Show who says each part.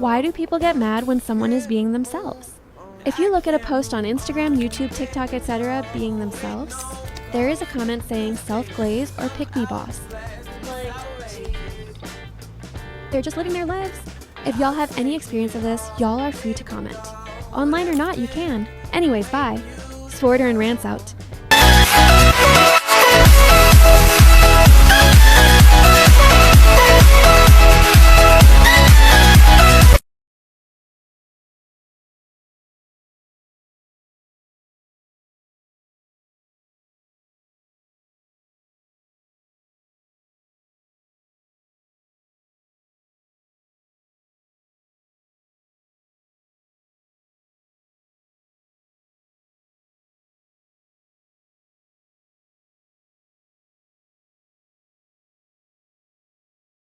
Speaker 1: Why do people get mad when someone is being themselves? If you look at a post on Instagram, YouTube, TikTok, etc. being themselves, there is a comment saying self-glaze or pick-me boss. They're just living their lives. If y'all have any experience of this, y'all are free to comment. Online or not, you can. Anyways, bye. Sporter and Rants out.